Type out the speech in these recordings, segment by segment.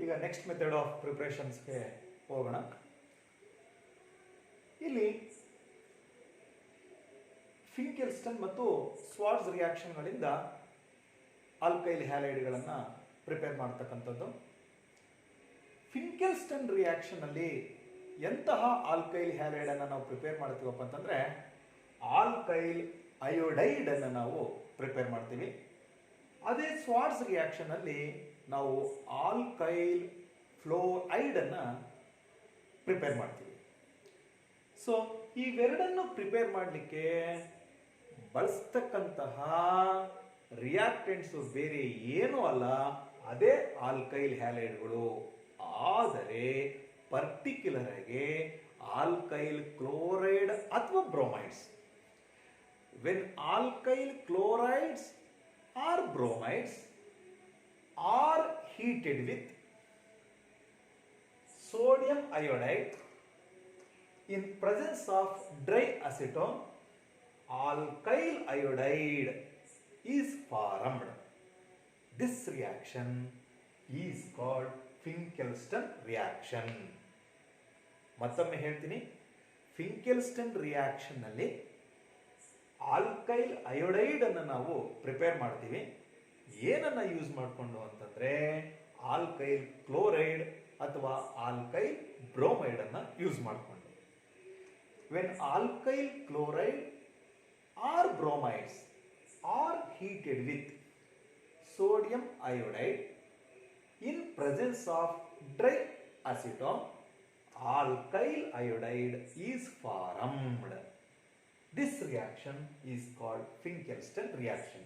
ಈಗ next method of ಪ್ರಿಪ್ರೇಷನ್ಸ್ಗೆ ಹೋಗೋಣ. ಇಲ್ಲಿ ಫಿಂಕೆಲ್ಸ್ಟನ್ ಮತ್ತು ಸ್ವಾರ್ಟ್ಜ್ ರಿಯಾಕ್ಷನ್ಗಳಿಂದ ಆಲ್ಕೈಲ್ ಹ್ಯಾಲೈಡ್ಗಳನ್ನು ಪ್ರಿಪೇರ್ ಮಾಡ್ತಕ್ಕಂಥದ್ದು. ಫಿಂಕೆಲ್ಸ್ಟನ್ ರಿಯಾಕ್ಷನ್ ಅಲ್ಲಿ ಎಂತಹ ಆಲ್ಕೈಲ್ ಹ್ಯಾಲೈಡ್ ಅನ್ನು ನಾವು ಪ್ರಿಪೇರ್ ಮಾಡ್ತೀವಪ್ಪ ಅಂತಂದ್ರೆ ಆಲ್ಕೈಲ್ ಅಯೋಡೈಡ್ ಅನ್ನು ನಾವು ಪ್ರಿಪೇರ್ ಮಾಡ್ತೀವಿ. ಅದೇ ಸ್ವಾರ್ಟ್ಜ್ ರಿಯಾಕ್ಷನ್ ಅಲ್ಲಿ ನಾವು ಆಲ್ಕೈಲ್ ಫ್ಲೋರೈಡ್ ಅನ್ನ ಪ್ರಿಪೇರ್ ಮಾಡ್ತೀವಿ. ಸೊ ಇವೆರಡನ್ನು ಪ್ರಿಪೇರ್ ಮಾಡಲಿಕ್ಕೆ ಬಳಸ್ತಕ್ಕಂತಹ ರಿಯಾಕ್ಟೆಂಟ್ಸ್ ಬೇರೆ ಏನೂ ಅಲ್ಲ, ಅದೇ ಆಲ್ಕೈಲ್ ಹ್ಯಾಲೈಡ್ಗಳು. ಆದರೆ ಪರ್ಟಿಕ್ಯುಲರ್ ಆಗಿ ಆಲ್ಕೈಲ್ ಕ್ಲೋರೈಡ್ ಅಥವಾ bromides. When alkyl chlorides or bromides are heated with sodium iodide in presence of dry acetone, alkyl iodide is formed. This reaction is called Finkelstein reaction. ಮತ್ತೊಮ್ಮೆ ಹೇಳ್ತೀನಿ, Finkelstein reaction ನಲ್ಲಿ alkyl iodide ಅನ್ನು ನಾವು prepare ಮಾಡ್ತೀವಿ. ಏನನ್ನ use ಮಾಡಿಕೊಂಡು ಅಂತಂದ್ರೆ alkyl chloride ಅಥವಾ ಆಲ್ಕೈಲ್ ಬ್ರೋಮೈಡ್ ಅನ್ನ ಯೂಸ್ ಮಾಡಿಕೊಂಡು. When alkyl chloride or bromides are heated with sodium iodide in presence of dry acetone, alkyl iodide is formed. This reaction is called Finkelstein reaction.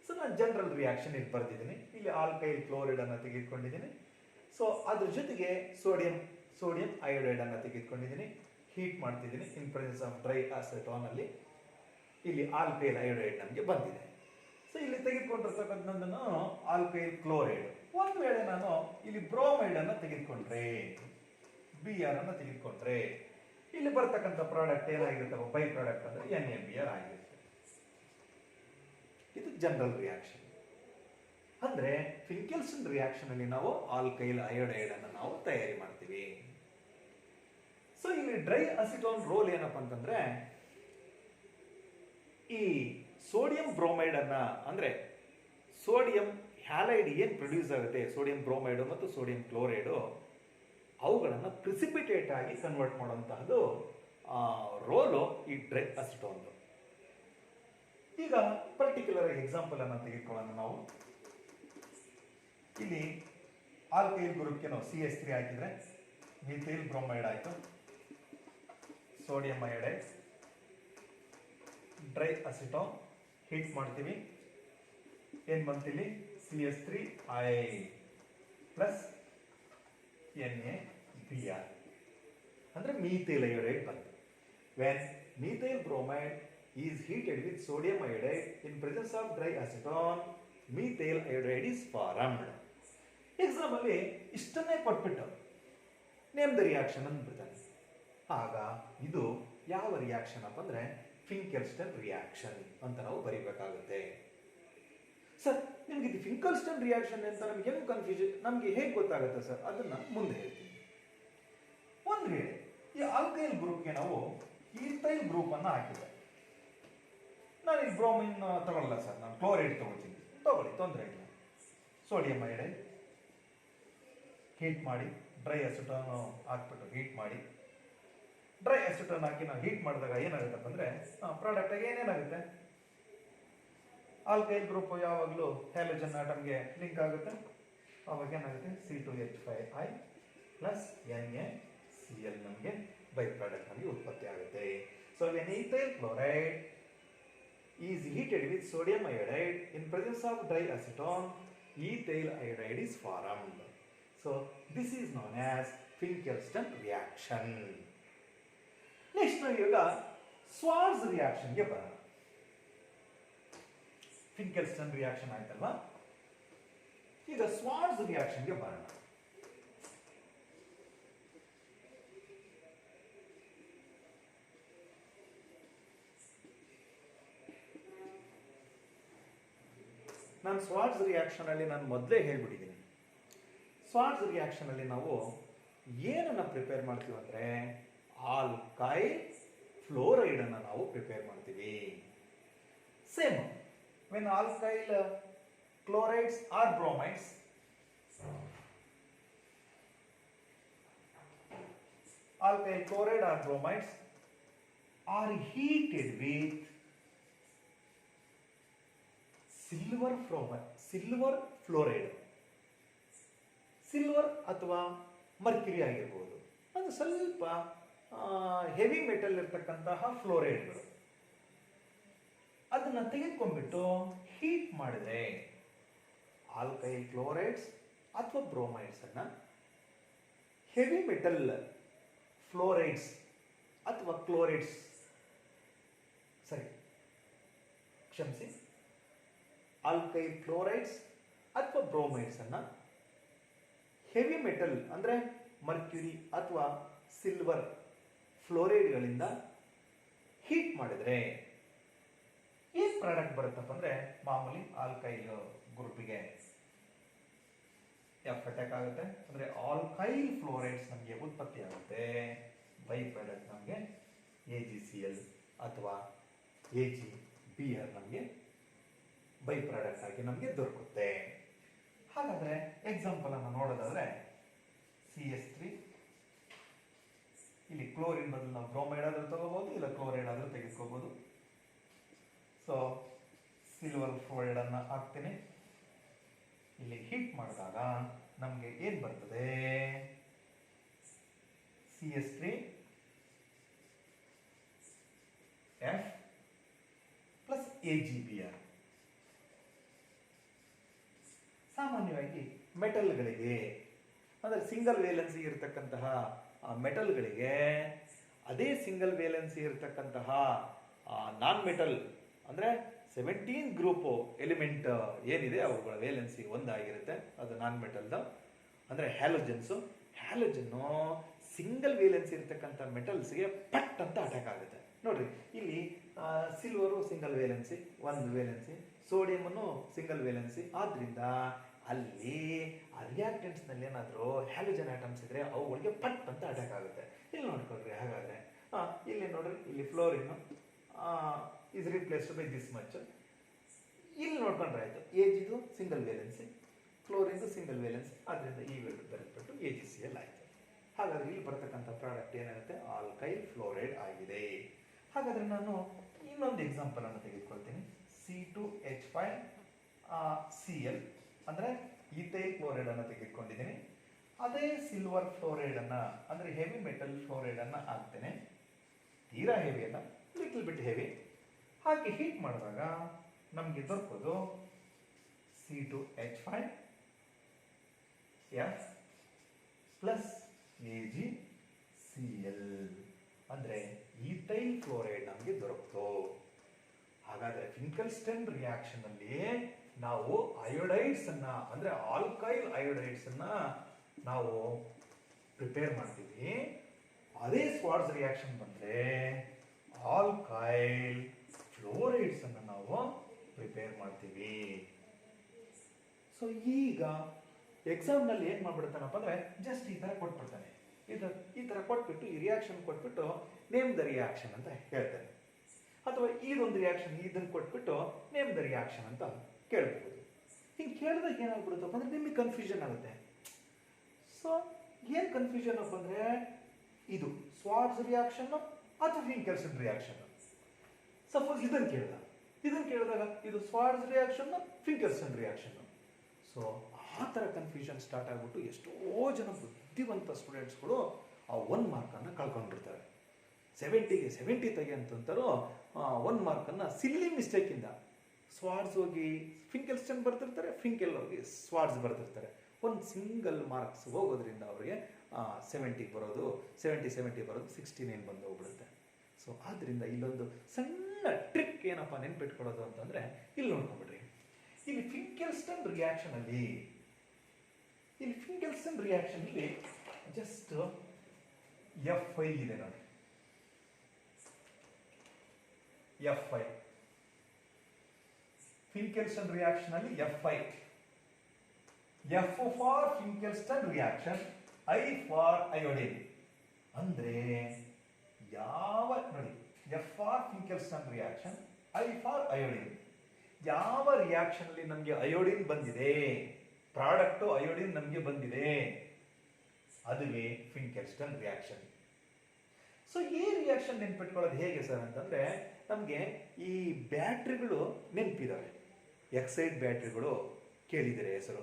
So ನಾನು general reaction ಇಲ್ಲಿ ಬರ್ತಿದ್ದೀನಿ. ಇಲ್ಲಿ alkyl chloride ಅನ್ನು ತೆಗೆದುಕೊಂಡಿದ್ದೀನಿ. So ಅದ್ರ ಜೊತೆಗೆ sodium iodide ಅನ್ನು ತೆಗೆದುಕೊಂಡಿದ್ದೀನಿ, heat ಮಾಡ್ತಿದ್ದೀನಿ in presence of dry ಅಸೆಟೋನ್ ಅಲ್ಲಿ. ಇಲ್ಲಿ ಆಲ್ಕೈಲ್ ಅಯೋಡೈಡ್ ನಮಗೆ ಬಂದಿದೆ. ಸೊ ಇಲ್ಲಿ ತೆಗೆದುಕೊಂಡಿರ್ತಕ್ಕಂಥದ್ದನ್ನು ಆಲ್ಕೈಲ್ ಕ್ಲೋರೈಡ್. ಒಂದು ವೇಳೆ ನಾನು ಇಲ್ಲಿ ಬ್ರೋಮೈಡ್ ಅನ್ನು ತೆಗೆದುಕೊಂಡ್ರೆ, BR ಅನ್ನು ತೆಗೆದುಕೊಂಡ್ರೆ, ಇಲ್ಲಿ ಬರ್ತಕ್ಕಂಥ ಪ್ರಾಡಕ್ಟ್ ಏನಾಗಿರುತ್ತೆ, ಬೈ ಪ್ರಾಡಕ್ಟ್ ಅಂದ್ರೆ NaBr ಆಗಿರುತ್ತೆ. ಇದು ಜನರಲ್ ರಿಯಾಕ್ಷನ್. ಅಂದ್ರೆ ಫಿಂಕೆಲ್ಸ್ಟನ್ ರಿಯಾಕ್ಷನ್ ಅಲ್ಲಿ ನಾವು ಆಲ್ಕೈಲ್ ಅಯೋಡೈಡ್ ಅನ್ನು ನಾವು ತಯಾರಿ ಮಾಡ್ತೀವಿ. ಸೊ ಇಲ್ಲಿ ಡ್ರೈ ಅಸಿಟೋನ್ ರೋಲ್ ಏನಪ್ಪ ಅಂತಂದ್ರೆ ಈ ಸೋಡಿಯಂ ಬ್ರೋಮೈಡ್ ಅನ್ನ, ಅಂದ್ರೆ ಸೋಡಿಯಂ ಹ್ಯಾಲೈಡ್ ಏನ್ ಪ್ರೊಡ್ಯೂಸ್ ಆಗುತ್ತೆ, ಸೋಡಿಯಂ ಬ್ರೋಮೈಡ್ ಮತ್ತು ಸೋಡಿಯಂ ಕ್ಲೋರೈಡ್, ಅವುಗಳನ್ನು ಪ್ರಿಸಿಪಿಟೇಟ್ ಆಗಿ ಕನ್ವರ್ಟ್ ಮಾಡುವಂತಹದ್ದು ರೋಲು ಈ ಡ್ರೈ ಅಸಿಟೋನ್. ಈಗ ಪರ್ಟಿಕ್ಯುಲರ್ ಎಕ್ಸಾಂಪಲ್ ಅನ್ನು ತೆಗೆದುಕೊಳ್ಳೋಣ ನಾವು. ಇಲ್ಲಿ ಆಲ್ಕೈಲ್ ಗ್ರೂಪ್ಗೆ ನಾವು CH3 ಹಾಕಿದ್ರೆ ಮಿಥೈಲ್ ಬ್ರೋಮೈಡ್ ಆಯಿತು, sodium iodide, dry acetone, heat ಮಾಡ್ತೀವಿ, ಏನು ಬಂತಿಲ್ಲಿ CH3I ಪ್ಲಸ್ NaBr ಅಂದ್ರೆ ಮೀಥೈಲ್ ಅಯೋಡೈಡ್ ಬಂತು. When methyl bromide is heated with sodium iodide in presence of dry acetone, methyl iodide is formed. Exam ಅಲ್ಲಿ ಇಷ್ಟನ್ನೇ ಕೊಟ್ಬಿಟ್ಟು name the reaction ಅಂದ್ಬಿಡ್ತಾನೆ. ಆಗ ಇದು ಯಾವ reaction ಅಪ್ಪ ಅಂದ್ರೆ ಫಿಂಕೆಲ್ಸ್ಟನ್ ರಿಯಾಕ್ಷನ್ ಅಂತ ನಾವು ಬರೀಬೇಕಾಗುತ್ತೆ. ಸರ್ ನಿಮ್ಗೆ ಇದು ಫಿಂಕೆಲ್ಸ್ಟನ್ ರಿಯಾಕ್ಷನ್ ಅಂತ ನಮ್ಗೆ ಏನು ಕನ್ಫ್ಯೂಷನ್, ನಮ್ಗೆ ಹೇಗೆ ಗೊತ್ತಾಗುತ್ತೆ ಸರ್, ಅದನ್ನ ಮುಂದೆ ಹೇಳ್ತೀನಿ. ಒಂದು ವೇಳೆ ಈ ಆಲ್ಕೈಲ್ ಗ್ರೂಪ್ಗೆ ನಾವು ಈಥೈಲ್ ಗ್ರೂಪ್ ಅನ್ನ ಹಾಕಿದ್ರೆ, ನಾನು ಈ ಬ್ರೋಮಿನ್ ತಗೊಳ್ಳಲ್ಲ ಸರ್, ನಾನು ಕ್ಲೋರೈಡ್ ತಗೊಳ್ತೀನಿ, ತಗೊಳ್ಳಿ, ತೊಂದರೆ ಇಲ್ಲ. ಸೋಡಿಯಂ ಅಯೋಡೈಡ್ ಹೀಟ್ ಮಾಡಿ, ಡ್ರೈ ಅಸಿಟೋನ್ ಹಾಕ್ಬಿಟ್ಟು ಹೀಟ್ ಮಾಡಿ, ಡ್ರೈ ಅಸಿಟೋನ್ ಹಾಕಿ ನಾವು ಹೀಟ್ ಮಾಡಿದಾಗ ಏನಾಗುತ್ತಪ್ಪ ಅಂದ್ರೆ ಪ್ರಾಡಕ್ಟ್ ಆಗಿ ಏನೇನಾಗುತ್ತೆ, ಆಲ್ಕೈಲ್ ಗ್ರೂಪ್ ಯಾವಾಗಲೂ ಹ್ಯಾಲೋಜನ್ ಆಟಮ್ಗೆ ಲಿಂಕ್ ಆಗುತ್ತೆ. ಅವಾಗ ಏನಾಗುತ್ತೆ C2H5I ಪ್ಲಸ್ NaCl ನಮಗೆ ಬೈ ಪ್ರಾಡಕ್ಟ್ ನಮಗೆ ಉತ್ಪತ್ತಿ ಆಗುತ್ತೆ. So ethyl chloride is heated with sodium iodide in presence of dry acetone, ethyl iodide is formed. So this is known as Finkelstein reaction. Next ನಾವು ಈಗ ಸ್ವಾರ್ಟ್ಜ್ reaction ಗೆ ಬರೋಣ. ಫಿಂಕೆಲ್ಸ್ಟನ್ reaction ಆಯ್ತಲ್ವಾ, ಈಗ ಸ್ವಾರ್ಟ್ಜ್ ರಿಯಾಕ್ಷನ್ ಗೆ ಬರೋಣ. ನಾನು ಸ್ವಾರ್ಟ್ಜ್ ರಿಯಾಕ್ಷನ್ ಅಲ್ಲಿ ನಾನು ಮೊದಲೇ ಹೇಳ್ಬಿಟ್ಟಿದ್ದೀನಿ, ಸ್ವಾರ್ಟ್ಸ್ ರಿಯಾಕ್ಷನ್ ಅಲ್ಲಿ ನಾವು ಏನನ್ನ ಪ್ರಿಪೇರ್ ಮಾಡ್ತೀವಿ ಅಂದ್ರೆ ಆಲ್ಕೈಲ್ ಫ್ಲೋರೈಡ್ ಅನ್ನ ನಾವು ಪ್ರಿಪೇರ್ ಮಾಡ್ತೀವಿ. Same when alkyl chlorides or bromides, alkyl chloride or bromides are heated with silver fluoride. Silver ಅಥವಾ ಮರ್ಕ್ಯುರಿ ಆಗಿರ್ಬೋದು, ಅದು ಸ್ವಲ್ಪ ಹೆವಿ ಮೆಟಲ್ ಇರ್ತಕ್ಕಂತಹ ಫ್ಲೋರೈಡ್ಗಳು. ಅದನ್ನ ತೆಗೆದುಕೊಂಡ್ಬಿಟ್ಟು ಹೀಟ್ ಮಾಡಿದ್ರೆ ಆಲ್ಕೈಲ್ ಕ್ಲೋರೈಡ್ಸ್ ಅಥವಾ ಬ್ರೋಮೈಡ್ಸ್ ಅನ್ನ ಹೆವಿ ಮೆಟಲ್ ಫ್ಲೋರೈಡ್ಸ್ ಅಥವಾ ಕ್ಲೋರೈಡ್ಸ್ ಕ್ಷಮಿಸಿ ಆಲ್ಕೈಲ್ ಕ್ಲೋರೈಡ್ಸ್ ಅಥವಾ ಬ್ರೋಮೈಡ್ಸ್ ಅನ್ನ ಹೆವಿ ಮೆಟಲ್ ಅಂದ್ರೆ ಮರ್ಕ್ಯುರಿ ಅಥವಾ ಸಿಲ್ವರ್ ಫ್ಲೋರೈಡ್ಗಳಿಂದ ಹೀಟ್ ಮಾಡಿದ್ರೆ ಏನ್ ಪ್ರಾಡಕ್ಟ್ ಬರುತ್ತಪ್ಪ ಅಂದ್ರೆ ಮಾಮೂಲಿ ಆಲ್ಕೈಲ್ ಗ್ರೂಪಿಗೆ ಎಫ್ ಅಟ್ಯಾಕ್ ಆಗುತ್ತೆ, ಅಂದ್ರೆ ಆಲ್ಕೈಲ್ ಫ್ಲೋರೈಡ್ಸ್ ನಮಗೆ ಉತ್ಪತ್ತಿ ಆಗುತ್ತೆ. ಬೈ ಪ್ರಾಡಕ್ಟ್ ನಮಗೆ AgCl ಅಥವಾ AgBr ನಮಗೆ ಬೈ ಪ್ರಾಡಕ್ಟ್ ಆಗಿ ನಮಗೆ ದೊರಕುತ್ತೆ. ಹಾಗಾದ್ರೆ ಎಕ್ಸಾಂಪಲ್ ಅನ್ನು ನೋಡೋದಾದ್ರೆ CH3, ಇಲ್ಲಿ ಕ್ಲೋರಿನ್ ಬದಲು ನಾವು ಬ್ರೋಮೈಡ್ ಆದ್ರೂ ತಗೋಬಹುದು, ಇಲ್ಲ ಕ್ಲೋರೈಡ್ ಆದ್ರೂ ತೆಗೆದುಕೋಬಹುದು. ಸೊ ಸಿಲ್ವರ್ ಫ್ಲೋರೈಡ್ ಅನ್ನ ಹಾಕ್ತೀನಿ, ಇಲ್ಲಿ ಹೀಟ್ ಮಾಡಿದಾಗ ನಮಗೆ ಏನ್ ಬರ್ತದೆ, CH3 F ಪ್ಲಸ್ AgBr. ಸಾಮಾನ್ಯವಾಗಿ ಮೆಟಲ್ಗಳಿಗೆ ಅಂದ್ರೆ ಸಿಂಗಲ್ ವೇಲೆನ್ಸಿ ಇರತಕ್ಕಂತಹ ಮೆಟಲ್ಗಳಿಗೆ ಅದೇ ಸಿಂಗಲ್ ವೇಲೆನ್ಸಿ ಇರತಕ್ಕಂತಹ ನಾನ್ ಮೆಟಲ್ ಅಂದ್ರೆ 17 ಗ್ರೂಪ್ ಎಲಿಮೆಂಟ್ ಏನಿದೆ ಅವುಗಳ ವೇಲೆನ್ಸಿ ಒಂದಾಗಿರುತ್ತೆ, ಅದು ನಾನ್ ಮೆಟಲ್. ಅಂದ್ರೆ ಹ್ಯಾಲೋಜನ್ಸ್, ಹ್ಯಾಲೋಜನ್ನು ಸಿಂಗಲ್ ವೇಲೆನ್ಸಿ ಇರತಕ್ಕಂಥ ಮೆಟಲ್ಸ್ಗೆ ಪಟ್ ಅಂತ ಅಟ್ಯಾಕ್ ಆಗುತ್ತೆ. ನೋಡ್ರಿ ಇಲ್ಲಿ ಸಿಲ್ವರು ಸಿಂಗಲ್ ವೇಲೆನ್ಸಿ, ಒಂದು ವೇಲೆನ್ಸಿ, ಸೋಡಿಯಂನು ಸಿಂಗಲ್ ವೇಲೆನ್ಸಿ. ಆದ್ರಿಂದ ಅಲ್ಲಿ ರಿಯಾಕ್ಟೆಂಟ್ಸ್ ನಲ್ಲಿ ಏನಾದರೂ ಹ್ಯಾಲೋಜನ್ ಆಟಮ್ಸ್ ಇದ್ರೆ ಅವುಗಳಿಗೆ ಪಟ್ ಅಂತ ಅಟ್ಯಾಕ್ ಆಗುತ್ತೆ. ಇಲ್ಲಿ ನೋಡ್ಕೊಳ್ರಿ, ಹಾಗಾದ್ರೆ ಇಲ್ಲಿ ನೋಡ್ರಿ, ಇಲ್ಲಿ fluorine is replaced by this much. ಇಲ್ಲಿ ನೋಡ್ಕೊಂಡ್ರೆ ಆಯ್ತು, ಏಜಿದು ಸಿಂಗಲ್ ವೇಲೆನ್ಸಿ, ಕ್ಲೋರಿನ್ದು ಸಿಂಗಲ್ ವೇಲೆನ್ಸಿ, ಅದರಿಂದ ಈ ಬರೆದ್ಬಿಟ್ಟು AgCl ಆಯ್ತು. ಹಾಗಾದ್ರೆ ಇಲ್ಲಿ ಬರತಕ್ಕಂಥ ಪ್ರಾಡಕ್ಟ್ ಏನಾಗುತ್ತೆ, ಆಲ್ಕೈಲ್ ಫ್ಲೋರೈಡ್ ಆಗಿದೆ. ಹಾಗಾದ್ರೆ ನಾನು ಇನ್ನೊಂದು ಎಕ್ಸಾಂಪಲ್ ಅನ್ನು ತೆಗೆದುಕೊಳ್ತೀನಿ. C2H5Cl ಅಂದ್ರೆ ಈಥೈಲ್ ಕ್ಲೋರೈಡ್ ಅನ್ನು ತೆಗೆದುಕೊಂಡಿದ್ದೀನಿ. ಅದೇ ಸಿಲ್ವರ್ ಫ್ಲೋರೈಡ್ ಅನ್ನ ಅಂದ್ರೆ ಹೆವಿ ಮೆಟಲ್ ಫ್ಲೋರೈಡ್ ಅನ್ನ ಹಾಕ್ತೇನೆ. ತೀರಾ ಹೆವಿ ಅಲ್ಲ, ಲಿಟಲ್ ಬಿಟ್ ಹೆವಿ. ಹಾಗೆ ಹೀಟ್ ಮಾಡಿದಾಗ ನಮಗೆ ದೊರಕೋದು C2H5F ಪ್ಲಸ್ AgCl ಅಂದ್ರೆ ಈಥೈಲ್ ಕ್ಲೋರೈಡ್ ನಮಗೆ ದೊರಕ್ತು. ಹಾಗಾದ್ರೆ ಫಿಂಕಲ್ಸ್ಟನ್ ರಿಯಾಕ್ಷನ್ ಅಲ್ಲಿ ನಾವು ಅಯೋಡೈಡ್ಸ್ ಅನ್ನ ಅಂದ್ರೆ ಆಲ್ಕೈಲ್ ಅಯೋಡೈಡ್ಸ್ ಅನ್ನ ನಾವು ಪ್ರಿಪೇರ್ ಮಾಡ್ತೀವಿ. ಅದೇ ಸ್ವಾರ್ಟ್ಸ್ ರಿಯಾಕ್ಷನ್ ಬಂದ್ರೆ ಆಲ್ಕೈಲ್ ಫ್ಲೋರೈಡ್ಸ್ ಅನ್ನು ನಾವು ಪ್ರಿಪೇರ್ ಮಾಡ್ತೀವಿ. ಸೊ ಈಗ ಎಕ್ಸಾಮ್ ನಲ್ಲಿ ಏನ್ ಮಾಡ್ಬಿಡ್ತಾನಪ್ಪ ಅಂದ್ರೆ ಜಸ್ಟ್ ಈ ತರ ಕೊಟ್ಬಿಡ್ತಾನೆ, ಈ ತರ ಕೊಟ್ಬಿಟ್ಟು ಈ ರಿಯಾಕ್ಷನ್ ಕೊಟ್ಬಿಟ್ಟು ನೇಮ್ ದ ರಿಯಾಕ್ಷನ್ ಅಂತ ಹೇಳ್ತಾನೆ. ಅಥವಾ ಇದೊಂದು ರಿಯಾಕ್ಷನ್ ಇದನ್ನ ಕೊಟ್ಬಿಟ್ಟು ನೇಮ್ ದ ರಿಯಾಕ್ಷನ್ ಅಂತ ಕೇಳ್ಬಹುದು. ಹಿಂಗೆ ಕೇಳಿದಾಗ ಏನಾಗ್ಬಿಡುತ್ತಪ್ಪ ಅಂದ್ರೆ ನಿಮಗೆ ಕನ್ಫ್ಯೂಷನ್ ಆಗುತ್ತೆ. ಸೊ ಏನ್ ಕನ್ಫ್ಯೂಷನ್ ಅಪ್ಪ ಅಂದ್ರೆ ಇದು ಸ್ವಾರ್ಟ್ಸ್ ರಿಯಾಕ್ಷನ್ ಅಥವಾ ಫಿಂಕಲ್ಸ್ಟನ್ ರಿಯಾಕ್ಷನ್. ಸಪೋಸ್ ಇದನ್ನು ಕೇಳಿದಾಗ ಇದು ಸ್ವಾರ್ಟ್ಸ್ ರಿಯಾಕ್ಷನ್, ಫಿಂಕಲ್ಸ್ಟನ್ ರಿಯಾಕ್ಷನ್. ಸೊ ಆ ಥರ ಕನ್ಫ್ಯೂಷನ್ ಸ್ಟಾರ್ಟ್ ಆಗ್ಬಿಟ್ಟು ಎಷ್ಟೋ ಜನ ಬುದ್ಧಿವಂತ ಸ್ಟೂಡೆಂಟ್ಸ್ಗಳು ಆ 1 ಮಾರ್ಕನ್ನು ಕಳ್ಕೊಂಡ್ಬಿಡ್ತಾರೆ. 70ಗೆ 70 ತೆಗೆ ಅಂತಂತಾರೋ 1 ಮಾರ್ಕನ್ನು ಸಿಲ್ಲಿ ಮಿಸ್ಟೇಕಿಂದ ಸ್ವಾರ್ಟ್ಸ್ ಹೋಗಿ ಫಿಂಕಲ್ಸ್ಟನ್ ಬರ್ತಿರ್ತಾರೆ, ಫಿಂಕೆಲ್ ಹೋಗಿ ಸ್ವಾರ್ಟ್ಸ್ ಬರ್ತಿರ್ತಾರೆ. ಒಂದು ಸಿಂಗಲ್ ಮಾರ್ಕ್ಸ್ ಹೋಗೋದ್ರಿಂದ ಅವರಿಗೆ 70 ಬರೋದು 70 ಬರೋದು 69 ಬಂದು ಹೋಗ್ಬಿಡುತ್ತೆ. ಸೊ ಆದ್ದರಿಂದ ಇಲ್ಲೊಂದು ಸಣ್ಣ ಟ್ರಿಕ್ ಏನಪ್ಪ ನೆನ್ಪಿಟ್ಕೊಳ್ಳೋದು ಅಂತಂದ್ರೆ ಇಲ್ಲಿ ನೋಡ್ಕೊಂಡ್ಬಿಡ್ರಿ. ಇಲ್ಲಿ ಫಿಂಕಲ್ಸ್ಟನ್ ರಿಯಾಕ್ಷನ್ ಅಲ್ಲಿ ಜಸ್ಟ್ F5 ಇದೆ ನೋಡಿ, F5 ಫಿಂಕಲ್ಸ್ಟನ್ ರಿಯಾಕ್ಷನ್ ಅಲ್ಲಿ F5 F for Finkelstein reaction, I for iodine. ಅಂದ್ರೆ ಯಾವ ನೋಡಿ, F for Finkelstein reaction, I for iodine. ಯಾವ ರಿಯಾಕ್ಷನ್ ಅಲ್ಲಿ ನಮಗೆ ಅಯೋಡಿನ್ ಬಂದಿದೆ, ಪ್ರಾಡಕ್ಟ್ ಅಯೋಡಿನ್ ನಮಗೆ ಬಂದಿದೆ, ಅದುವೇ ಫಿಂಕೆಲ್ಸ್ಟನ್ ರಿಯಾಕ್ಷನ್. ಸೊ ಈ ರಿಯಾಕ್ಷನ್ ನೆನ್ಪಿಟ್ಕೊಳ್ಳೋದು ಹೇಗೆ ಸರ್ ಅಂತಂದ್ರೆ, ನಮಗೆ ಈ ಬ್ಯಾಟ್ರಿಗಳು ನೆನಪಿದಾವೆ. ಎಕ್ಸೈಡ್ ಬ್ಯಾಟ್ರಿಗಳು ಕೇಳಿದರೆ ಹೆಸರು,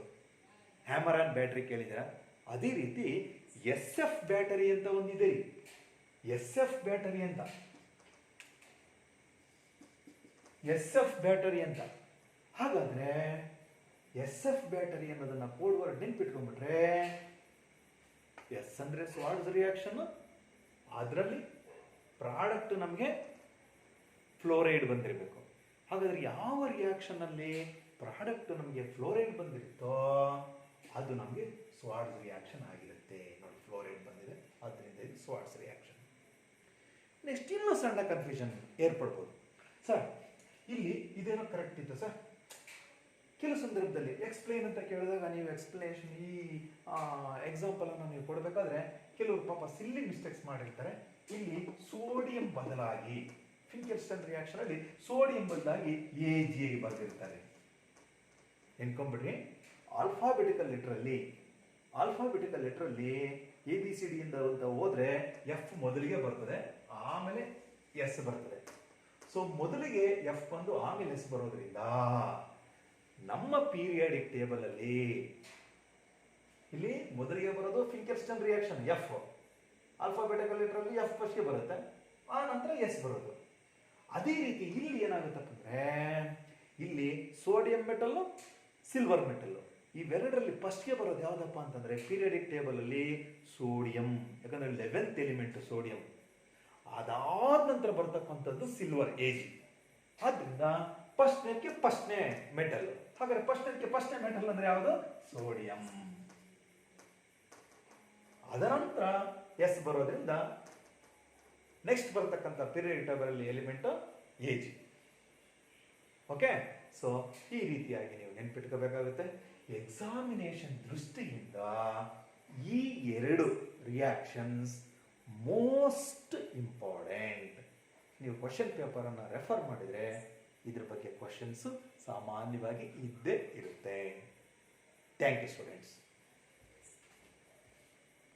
ಹ್ಯಾಮರ್ ಆನ್ ಬ್ಯಾಟ್ರಿ ಕೇಳಿದ್ದೀರಾ? ಅದೇ ರೀತಿ ಎಸ್ ಎಫ್ ಬ್ಯಾಟರಿ ಅಂತ ಒಂದಿದೆ. ಎಸ್ ಎಫ್ ಬ್ಯಾಟರಿ ಅಂತ, ಎಸ್ ಎಫ್ ಬ್ಯಾಟರಿ ಅಂತ. ಹಾಗಾದ್ರೆ ಎಸ್ ಎಫ್ ಬ್ಯಾಟರಿ ಅನ್ನೋದನ್ನ ಕೋಡ್ ವರ್ಡ್ ನೆನ್ಪಿಟ್ಕೊಂಡ್ಬಿಟ್ರೆ, ಎಸ್ ಅಂದ್ರೆ ಸ್ವಾರ್ಡ್ಸ್ ರಿಯಾಕ್ಷನ್, ಅದರಲ್ಲಿ ಪ್ರಾಡಕ್ಟ್ ನಮಗೆ ಫ್ಲೋರೈಡ್ ಬಂದಿರಬೇಕು. ಹಾಗಾದ್ರೆ ಯಾವ ರಿಯಾಕ್ಷನ್ ಅಲ್ಲಿ ಪ್ರಾಡಕ್ಟ್ ನಮಗೆ ಫ್ಲೋರೈಡ್ ಬಂದಿರುತ್ತೋ ಅದು ನಮಗೆ ಸ್ವಾರ್ಡ್ಸ್ ರಿಯಾಕ್ಷನ್ ಆಗಿರುತ್ತೆ. ನೋಡಿ, ಫ್ಲೋರೈಡ್ ಬಂದಿದೆ, ಅದರಿಂದ ಇದು ಸ್ವಾರ್ಡ್ಸ್ ರಿಯಾಕ್ಷನ್. ನೆಕ್ಸ್ಟ್ ಇನ್ನೂ ಸಣ್ಣ ಕನ್ಫ್ಯೂಷನ್ ಏರ್ಪಡ್ಬೋದು. ಸರ್ ಇಲ್ಲಿ ಇದೇನೋ ಕರೆಕ್ಟ್ ಇತ್ತು ಸರ್, ಕೆಲವು ಸಂದರ್ಭದಲ್ಲಿ ಎಕ್ಸ್ಪ್ಲೈನ್ ಅಂತ ಕೇಳಿದಾಗ ನೀವು ಎಕ್ಸ್ಪ್ಲನೇಷನ್ ಈ ಎಕ್ಸಾಂಪಲ್ ಅನ್ನು ನೀವು ಕೊಡಬೇಕಾದ್ರೆ ಕೆಲವರು ಪಾಪ ಸಿಲ್ಲಿ ಮಿಸ್ಟೇಕ್ಸ್ ಮಾಡಿರ್ತಾರೆ. ಇಲ್ಲಿ ಸೋಡಿಯಂ ಬದಲಾಗಿ ಫಿಂಕೆಲ್ಸ್ಟನ್ ರಿಯಾಕ್ಷನ್ ಅಲ್ಲಿ ಸೋಡಿಯಂ ಬದಲಾಗಿ AgI ಬರೆದಿರ್ತಾರೆ. ಎನ್ಕೊಂಡ್ಬಿಡ್ರಿ, ಆಲ್ಫಾಬೆಟಿಕಲ್ ಲೆಟ್ರಲ್ಲಿ ABCD ಇಂದ ಹೋದ್ರೆ F ಮೊದಲಿಗೆ ಬರ್ತದೆ, ಆಮೇಲೆ S ಬರ್ತದೆ. ಸೊ ಮೊದಲಿಗೆ F ಬಂದು ಆಮೇಲೆ S ಬರೋದ್ರಿಂದ ನಮ್ಮ ಪೀರಿಯಾಡಿಕ್ ಟೇಬಲ್ ಅಲ್ಲಿ ಇಲ್ಲಿ ಮೊದಲಿಗೆ ಬರೋದು ಫಿಂಕೆಲ್ಸ್ಟನ್ ರಿಯಾಕ್ಷನ್ F, ಆಲ್ಫಾಬೆಟಿಕಲ್ ಲೆಟರ್ ಅಲ್ಲಿ F ಫಸ್ಟ್ ಬರುತ್ತೆ, ಆ ನಂತರ S ಬರೋದು. ಅದೇ ರೀತಿ ಇಲ್ಲಿ ಏನಾಗುತ್ತಪ್ಪ ಅಂದ್ರೆ, ಇಲ್ಲಿ ಸೋಡಿಯಂ ಮೆಟಲ್, ಸಿಲ್ವರ್ ಮೆಟಲ್, ಇವೆರಡರಲ್ಲಿ ಫಸ್ಟ್ಗೆ ಬರೋದು ಯಾವುದಪ್ಪ ಅಂತಂದ್ರೆ ಪೀರಿಯಾಡಿಕ್ ಟೇಬಲ್ ಅಲ್ಲಿ ಸೋಡಿಯಂ, ಯಾಕಂದ್ರೆ 11th ಎಲಿಮೆಂಟ್ ಸೋಡಿಯಂ. ಅದಾದ ನಂತರ ಬರ್ತಕ್ಕಂಥದ್ದು ಸಿಲ್ವರ್ Ag. ಆದ್ರಿಂದ ಫಸ್ಟ್ನೇ ಮೆಟಲ್. ಹಾಗಾದ್ರೆ ಫಸ್ಟ್ನೇ ಮೆಟಲ್ ಅಂದ್ರೆ ಯಾವುದು? ಸೋಡಿಯಂ. ಅದನಂತರ S ಬರೋದ್ರಿಂದ ನೆಕ್ಸ್ಟ್ ಬರತಕ್ಕಂಥ ಪೀರಿಯಾಡಿಕ್ ಟೇಬಲ್ ಅಲ್ಲಿ ಎಲಿಮೆಂಟ್ Ag. ಓಕೆ, ಸೊ ಈ ರೀತಿಯಾಗಿ ನೀವು ನೆನ್ಪಿಟ್ಕೋಬೇಕಾಗುತ್ತೆ. ಎಕ್ಸಾಮಿನೇಷನ್ ದೃಷ್ಟಿಯಿಂದ ಈ ಎರಡು ರಿಯಾಕ್ಷನ್ಸ್ ಮೋಸ್ಟ್ ಇಂಪಾರ್ಟೆಂಟ್. ನೀವು ಕ್ವಶನ್ ಪೇಪರ್ ಅನ್ನು ರೆಫರ್ ಮಾಡಿದ್ರೆ ಇದ್ರ ಬಗ್ಗೆ ಕ್ವಶನ್ಸ್ ಸಾಮಾನ್ಯವಾಗಿ ಇದ್ದೇ ಇರುತ್ತೆ. Thank you students.